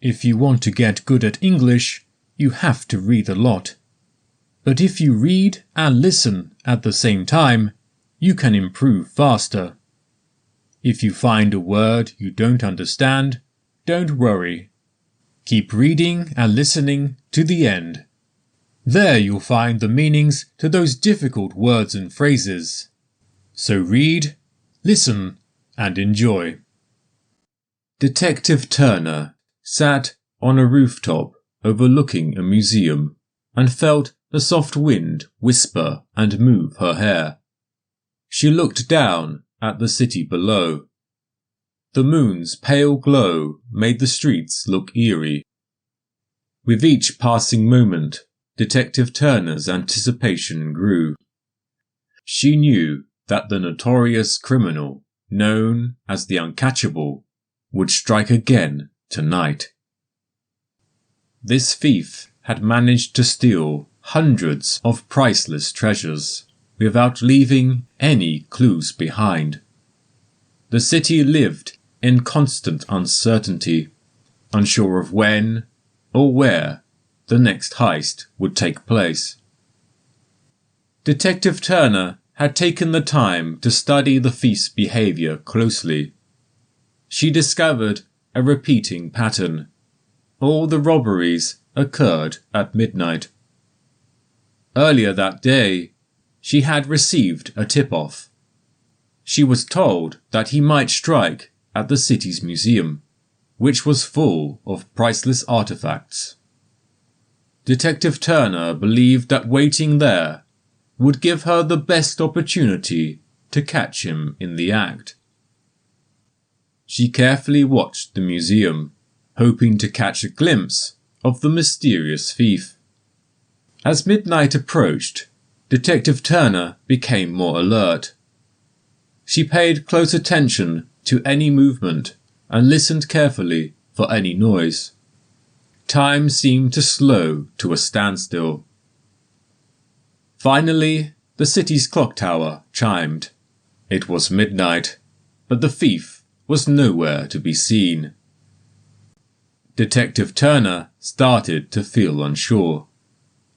If you want to get good at English, you have to read a lot. But if you read and listen at the same time, you can improve faster. If you find a word you don't understand, don't worry. Keep reading and listening to the end. There you'll find the meanings to those difficult words and phrases. So read, listen, and enjoy. Detective Turner sat on a rooftop overlooking a museum and felt the soft wind whisper and move her hair. She looked down at the city below. The moon's pale glow made the streets look eerie. With each passing moment, Detective Turner's anticipation grew. She knew that the notorious criminal, known as the Uncatchable, would strike again tonight. This thief had managed to steal hundreds of priceless treasures without leaving any clues behind. The city lived in constant uncertainty, unsure of when or where the next heist would take place. Detective Turner had taken the time to study the thief's behavior closely. She discovered a repeating pattern. All the robberies occurred at midnight. Earlier that day, she had received a tip-off. She was told that he might strike at the city's museum, which was full of priceless artifacts. Detective Turner believed that waiting there would give her the best opportunity to catch him in the act. She carefully watched the museum, hoping to catch a glimpse of the mysterious thief. As midnight approached, Detective Turner became more alert. She paid close attention to any movement and listened carefully for any noise. Time seemed to slow to a standstill. Finally, the city's clock tower chimed. It was midnight, but the thief was nowhere to be seen. Detective Turner started to feel unsure.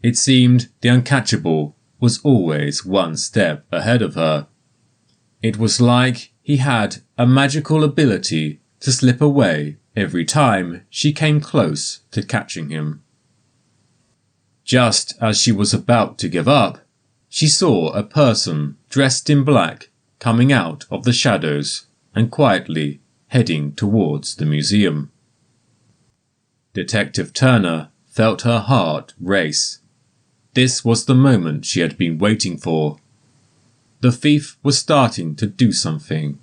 It seemed the Uncatchable was always one step ahead of her. It was like he had a magical ability to slip away every time she came close to catching him. Just as she was about to give up, she saw a person dressed in black coming out of the shadows and quietly heading towards the museum. Detective Turner felt her heart race. This was the moment she had been waiting for. The thief was starting to do something.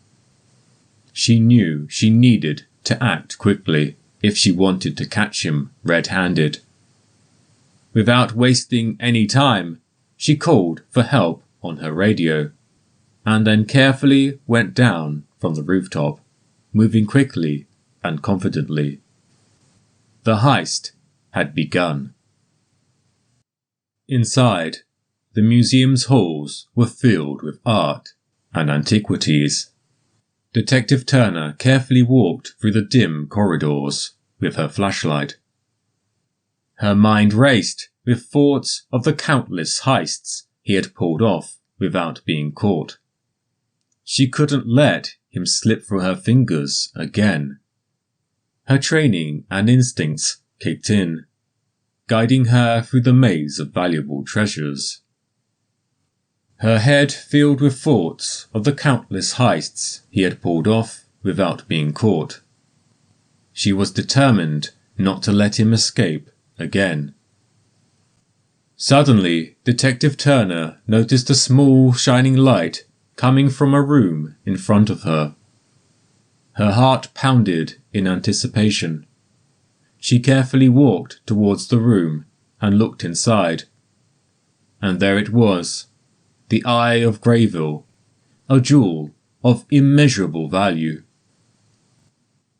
She knew she needed to act quickly if she wanted to catch him red-handed. Without wasting any time, she called for help on her radio, and then carefully went down from the rooftop, moving quickly and confidently. The heist had begun. Inside, the museum's halls were filled with art and antiquities. Detective Turner carefully walked through the dim corridors with her flashlight. Her mind raced with thoughts of the countless heists he had pulled off without being caught. She couldn't let him slip through her fingers again. Her training and instincts kicked in, guiding her through the maze of valuable treasures. Her head filled with thoughts of the countless heists he had pulled off without being caught. She was determined not to let him escape again. Suddenly, Detective Turner noticed a small, shining light coming from a room in front of her. Her heart pounded in anticipation. She carefully walked towards the room and looked inside. And there it was, the Eye of Grayville, a jewel of immeasurable value.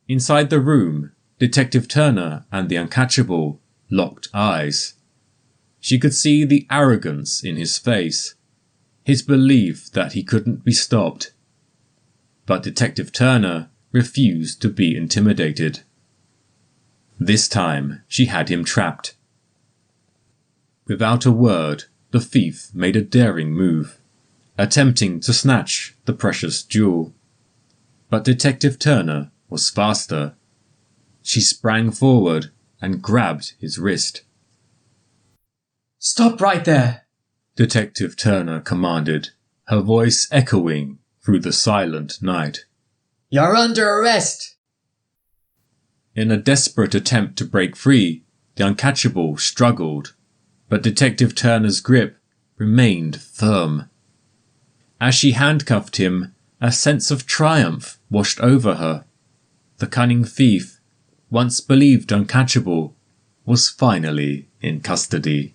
Inside the room, Detective Turner and the Uncatchable locked eyes. She could see the arrogance in his face, his belief that he couldn't be stopped. But Detective Turner refused to be intimidated. This time she had him trapped. Without a word, the thief made a daring move, attempting to snatch the precious jewel. But Detective Turner was faster. She sprang forward and grabbed his wrist. "Stop right there," Detective Turner commanded, her voice echoing through the silent night. "You're under arrest." In a desperate attempt to break free, the Uncatchable struggled, but Detective Turner's grip remained firm. As she handcuffed him, a sense of triumph washed over her. The cunning thief, once believed uncatchable, was finally in custody.